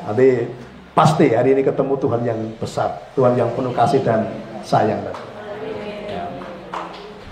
Nanti pasti hari ini ketemu Tuhan yang besar, Tuhan yang penuh kasih dan sayang. Ya.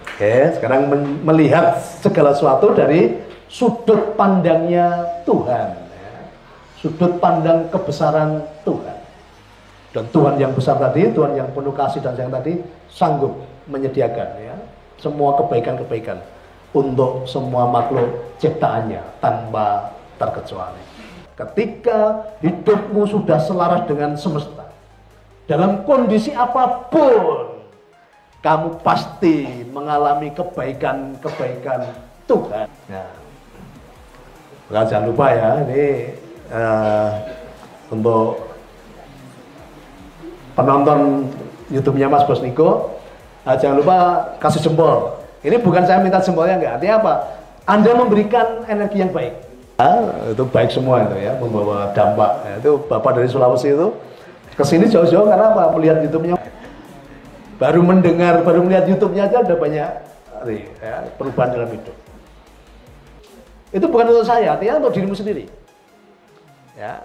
Oke, sekarang melihat segala sesuatu dari sudut pandangnya Tuhan, ya. Sudut pandang kebesaran Tuhan. Dan Tuhan yang besar tadi, Tuhan yang penuh kasih dan sayang tadi, sanggup menyediakan, ya, semua kebaikan-kebaikan untuk semua makhluk ciptaannya tanpa terkecuali. Ketika hidupmu sudah selaras dengan semesta, dalam kondisi apapun, kamu pasti mengalami kebaikan-kebaikan Tuhan. Nah, jangan lupa ya, ini untuk penonton YouTube-nya Mas Bos Niko, jangan lupa kasih jempol. Ini bukan saya minta jempolnya, enggak. Artinya apa? Anda memberikan energi yang baik. Itu baik semua itu ya, membawa dampak. Itu Bapak dari Sulawesi itu kesini jauh-jauh karena apa? Melihat YouTube-nya. Baru mendengar, baru melihat YouTube-nya aja ada banyak ya, perubahan dalam hidup. Itu bukan untuk saya, artinya untuk dirimu sendiri. Ya.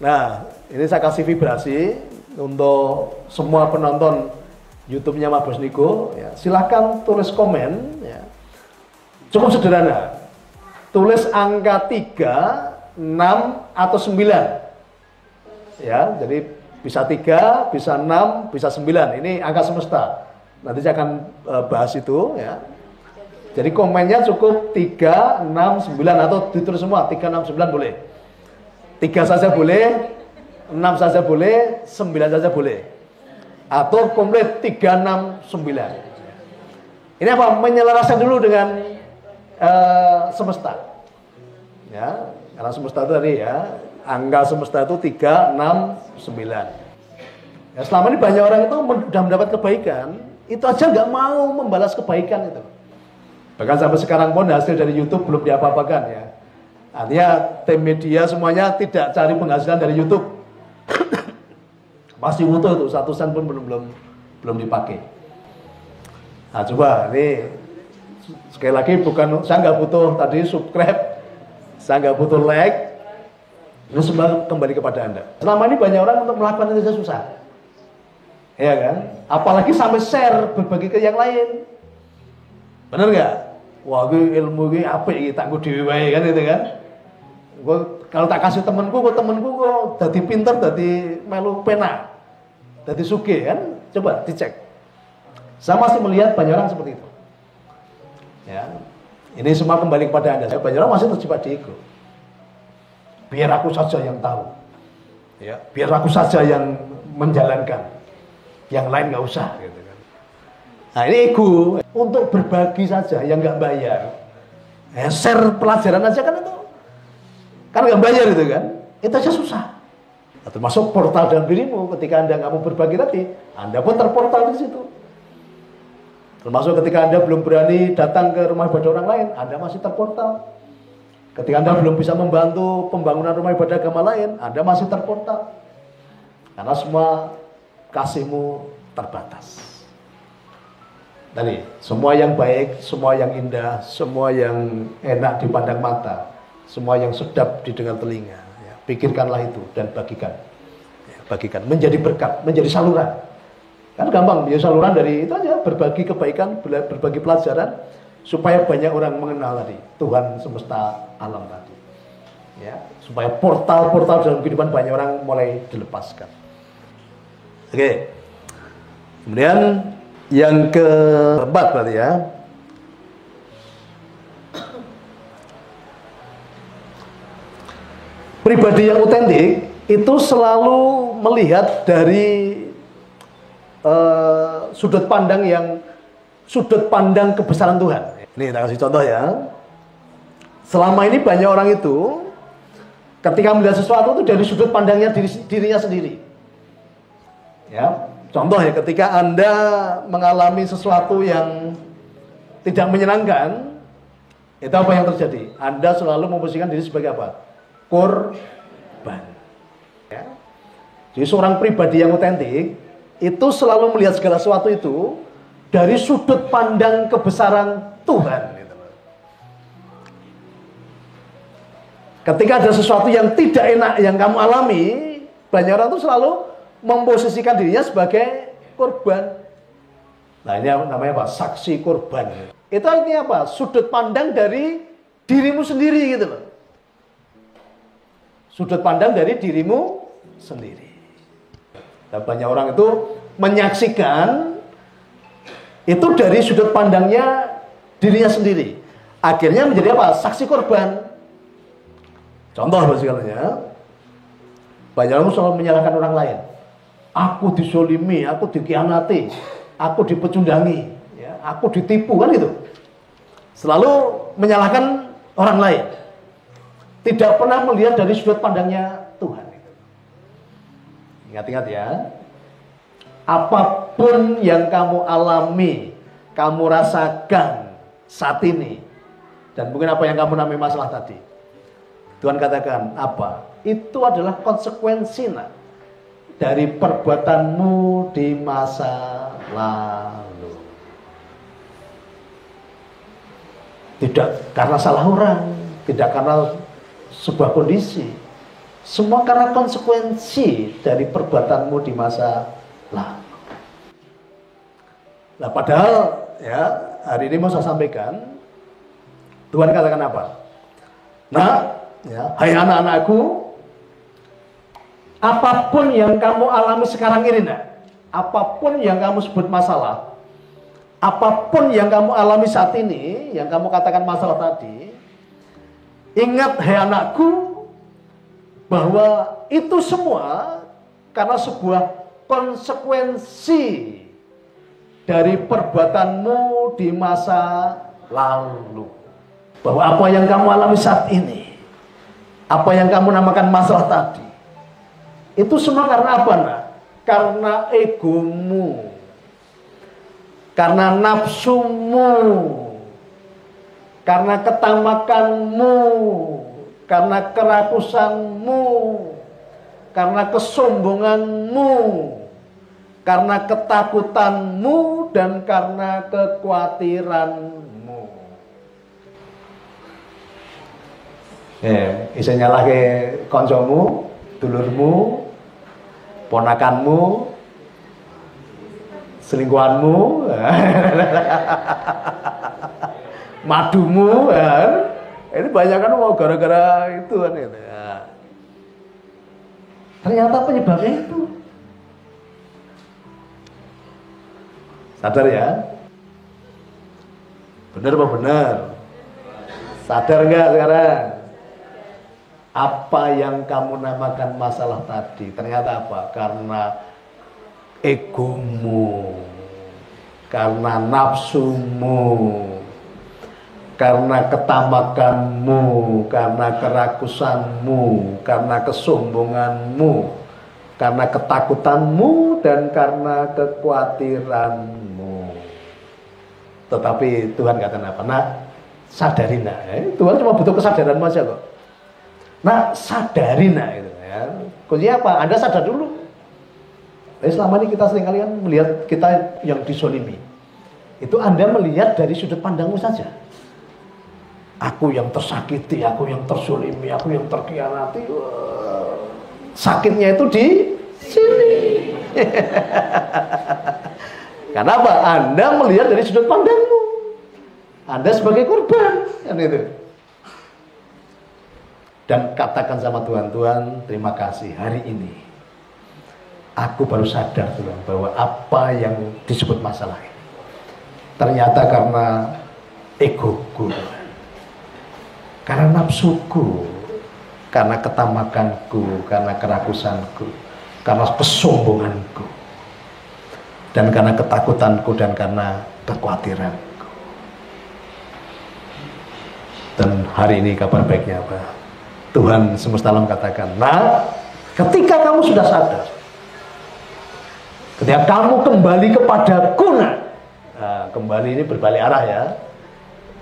Nah, ini saya kasih vibrasi untuk semua penonton YouTube-nya Mas Bos Niko. Ya. Silahkan tulis komen. Ya. Cukup sederhana. Tulis angka 3, 6, atau 9. Ya, jadi bisa 3, bisa 6, bisa 9. Ini angka semesta. Nanti saya akan bahas itu, ya. Jadi komennya cukup 3, 6, 9 atau ditulis semua 3, 6, 9 boleh. 3 saja boleh, 6 saja boleh, 9 saja boleh. Atau komplit 3, 6, 9. Ini apa? Menyelaraskan dulu dengan semesta, ya, karena semesta itu tadi ya, angka semesta itu 3, 6, 9. Ya, selama ini banyak orang itu sudah mendapat kebaikan, itu aja nggak mau membalas kebaikan itu. Bahkan sampai sekarang pun hasil dari YouTube belum diapa-apakan ya. Artinya tim media semuanya tidak cari penghasilan dari YouTube. Masih butuh itu, 1 sen pun belum dipakai. Nah coba ini. Sekali lagi bukan, saya nggak butuh tadi subscribe, saya nggak butuh like, itu semua kembali kepada Anda. Selama ini banyak orang untuk melakukan itu saja susah, ya kan? Apalagi sampai share, berbagi ke yang lain, bener nggak? Wah, ilmu ini apa ini? Tak gue dewi kan itu kan? Gue kalau tak kasih temanku kok jadi pinter, jadi melu pena, jadi sugih kan? Coba dicek. Saya masih melihat banyak orang seperti itu. Ya, ini semua kembali kepada Anda. Banyak orang masih terjebak di ego. Biar aku saja yang tahu, ya, biar aku saja yang menjalankan, yang lain nggak usah, gitu kan. Nah ini ego untuk berbagi saja, yang nggak bayar, ya, share pelajaran aja kan itu, kan nggak bayar itu kan, itu aja susah. Termasuk portal dalam dirimu, ketika Anda nggak mau berbagi tadi, Anda pun terportal di situ. Termasuk ketika Anda belum berani datang ke rumah ibadah orang lain, Anda masih terportal. Ketika Anda belum bisa membantu pembangunan rumah ibadah agama lain, Anda masih terportal. Karena semua kasihmu terbatas. Tadi, semua yang baik, semua yang indah, semua yang enak dipandang mata, semua yang sedap didengar telinga, ya, pikirkanlah itu dan bagikan. Ya, bagikan, menjadi berkat, menjadi saluran. Kan gampang, dia saluran dari itu aja, berbagi kebaikan, berbagi pelajaran, supaya banyak orang mengenal tadi Tuhan semesta alam tadi. Ya, supaya portal-portal dalam kehidupan banyak orang mulai dilepaskan. Oke. Kemudian yang keempat berarti ya. Pribadi yang otentik itu selalu melihat dari sudut pandang kebesaran Tuhan. Ini kita kasih contoh ya. Selama ini banyak orang itu ketika melihat sesuatu itu dari sudut pandangnya dirinya sendiri. Ya, contoh ya, ketika Anda mengalami sesuatu yang tidak menyenangkan, itu apa yang terjadi? Anda selalu memposisikan diri sebagai apa? Korban. Ya. Jadi seorang pribadi yang otentik itu selalu melihat segala sesuatu itu dari sudut pandang kebesaran Tuhan. Ketika ada sesuatu yang tidak enak yang kamu alami, banyak orang tuh selalu memposisikan dirinya sebagai korban. Nah ini namanya apa? Saksi korban. Itu artinya apa? Sudut pandang dari dirimu sendiri gitu loh. Sudut pandang dari dirimu sendiri. Dan banyak orang itu menyaksikan itu dari sudut pandangnya dirinya sendiri. Akhirnya menjadi apa? Saksi korban. Contoh misalnya, banyak orang selalu menyalahkan orang lain. Aku disolimi, aku dikhianati, aku dipecundangi, ya, aku ditipu, kan gitu. Selalu menyalahkan orang lain. Tidak pernah melihat dari sudut pandangnya Tuhan. Ingat-ingat ya. Apapun yang kamu alami, kamu rasakan saat ini, dan mungkin apa yang kamu namai masalah tadi, Tuhan katakan apa? Itu adalah konsekuensi dari perbuatanmu di masa lalu. Tidak karena salah orang, tidak karena sebuah kondisi. Semua karena konsekuensi dari perbuatanmu di masa lalu. Nah, padahal ya hari ini mau saya sampaikan, Tuhan katakan apa? Nah, ya, hai anak-anakku, apapun yang kamu alami sekarang ini, apapun yang kamu sebut masalah, apapun yang kamu alami saat ini, yang kamu katakan masalah tadi, ingat hai anakku, bahwa itu semua karena sebuah konsekuensi dari perbuatanmu di masa lalu. Bahwa apa yang kamu alami saat ini, apa yang kamu namakan masalah tadi, itu semua karena apa, nak? Karena egomu, karena nafsumu, karena ketamakanmu, karena kerakusanmu, karena kesombonganmu, karena ketakutanmu, dan karena kekhawatiranmu. Bisa nyalahke koncomu, dulurmu, ponakanmu, selingkuhanmu, madumu, kan? Ini banyak kan mau gara-gara itu kan. Ya. Ternyata penyebabnya itu. Sadar ya? Benar apa benar? Sadar nggak sekarang? Apa yang kamu namakan masalah tadi ternyata apa? Karena egomu, karena nafsumu, karena ketamakanmu, karena kerakusanmu, karena kesombonganmu, karena ketakutanmu, dan karena kekhawatiranmu. Tetapi Tuhan kata apa? Nah, sadari nak. Tuhan cuma butuh kesadaranmu aja kok. Nah, sadari nak itu ya. Kuncinya apa? Anda sadar dulu. Selama ini kita sering kalian melihat kita yang disolimi. Itu Anda melihat dari sudut pandangmu saja. Aku yang tersakiti, aku yang tersolimi, aku yang terkhianati. Sakitnya itu di sini. Karena apa? Anda melihat dari sudut pandangmu. Anda sebagai korban, kan itu. Dan katakan sama Tuhan, Tuhan terima kasih hari ini aku baru sadar Tuhan bahwa apa yang disebut masalah ini ternyata karena egoku, karena nafsuku, karena ketamakanku, karena kerakusanku, karena kesombonganku, dan karena ketakutanku, dan karena kekhawatiranku. Dan hari ini kabar baiknya apa? Tuhan semesta alam katakan, nah ketika kamu sudah sadar, ketika kamu kembali kepadaku, nah kembali ini berbalik arah ya,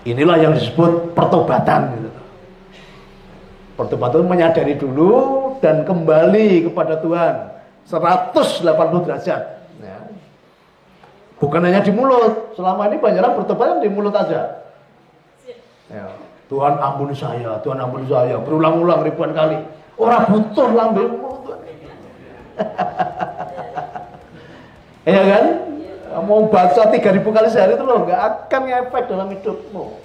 inilah yang disebut pertobatan gitu. Pertobatan menyadari dulu dan kembali kepada Tuhan 180 derajat ya. Bukan hanya di mulut. Selama ini banyak orang bertobat di mulut aja ya. Tuhan ampuni saya, Tuhan ampuni saya, berulang-ulang ribuan kali. Orang butuh lambemu Tuhan. Ya kan? Mau baca 3.000 kali sehari itu loh, nggak akan ngefek dalam hidupmu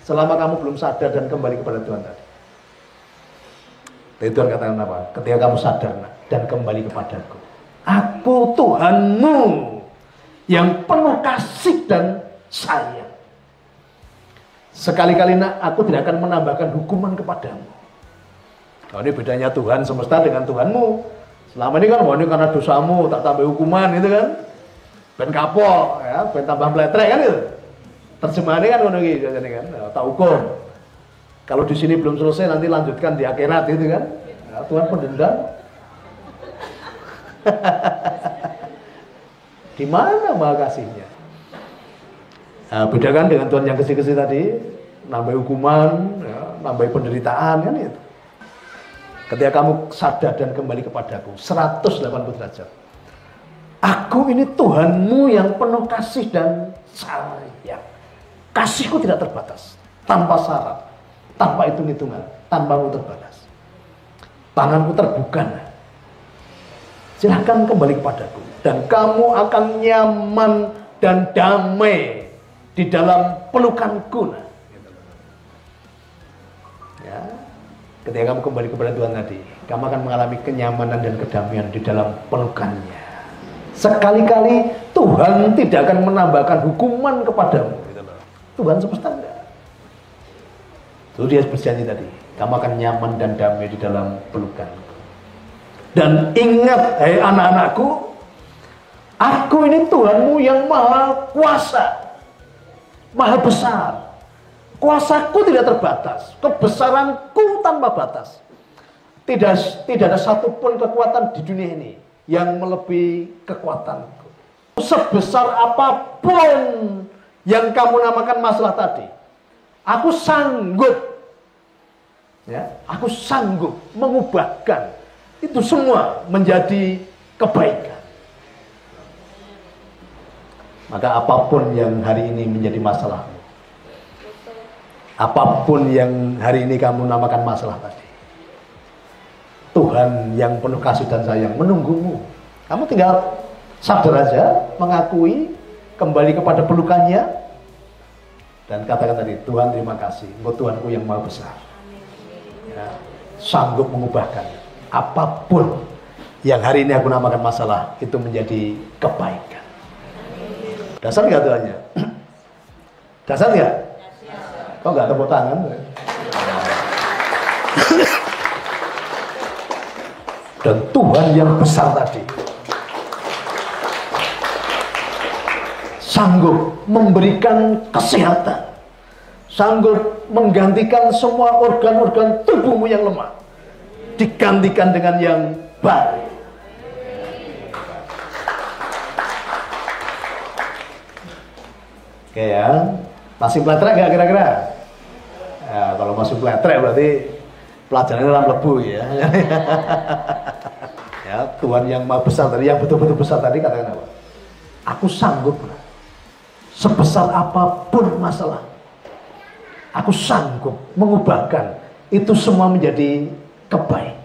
selama kamu belum sadar dan kembali kepada Tuhan tadi. Jadi Tuhan katakan apa? Ketika kamu sadar dan kembali kepadaku, aku Tuhanmu yang penuh kasih dan sayang. Sekali-kali nak, aku tidak akan menambahkan hukuman kepadamu. Nah, ini bedanya Tuhan semesta dengan Tuhanmu. Selama ini kan, ini karena dosamu tak tambah hukuman, gitu kan? Ben kapok, ya, ben tambah meletrek kan gitu. Terjemahannya kan ngono iki jane kan, tak hukum. Kalau di sini belum selesai nanti lanjutkan di akhirat gitu kan. Nah, Tuhan pendendam. Di mana maha kasihnya? Nah, bedakan dengan Tuhan yang kasih-kasih tadi, nambah hukuman, ya, nambah penderitaan kan itu. Ketika kamu sadar dan kembali kepadaku 180 derajat. Aku ini Tuhanmu yang penuh kasih dan sayang. Kasihku tidak terbatas, tanpa syarat, tanpa hitung-hitungan, tanpa terbatas. Tanganku terbuka. Silahkan kembali kepadaku dan kamu akan nyaman dan damai di dalam pelukanku. Ya. Ketika kamu kembali kepada Tuhan tadi, kamu akan mengalami kenyamanan dan kedamaian di dalam pelukannya. Sekali-kali Tuhan tidak akan menambahkan hukuman kepadamu. Tuhan semesta enggak. Itu dia berjanji tadi, kamu akan nyaman dan damai di dalam pelukanku. Dan ingat, hai anak-anakku, aku ini Tuhanmu yang maha kuasa, maha besar. Kuasaku tidak terbatas, kebesaranku tanpa batas. Tidak ada satupun kekuatan di dunia ini yang melebihi kekuatanku. Sebesar apapun yang kamu namakan masalah tadi, aku sanggup, ya, aku sanggup mengubahkan itu semua menjadi kebaikan. Maka apapun yang hari ini menjadi masalahmu, apapun yang hari ini kamu namakan masalah tadi, Tuhan yang penuh kasih dan sayang menunggumu. Kamu tinggal sadar aja, mengakui, kembali kepada pelukannya, dan katakan tadi, Tuhan terima kasih, Engkau Tuhanku yang maha besar, ya, sanggup mengubahkan apapun yang hari ini aku namakan masalah itu menjadi kebaikan. Dasar nggak Tuhannya? Dasar nggak? Kok nggak tepuk tangan? Dan Tuhan yang besar tadi sanggup memberikan kesehatan, sanggup menggantikan semua organ-organ tubuhmu yang lemah, digantikan dengan yang baik. Oke ya, masih pletrek nggak kira-kira? Ya, kalau masih pletrek berarti pelajarannya dalam lebu ya. Ya, Tuhan yang maha besar tadi, yang betul-betul besar tadi katakan apa? Aku sanggup sebesar apapun masalah, aku sanggup mengubahkan itu semua menjadi kebaikan.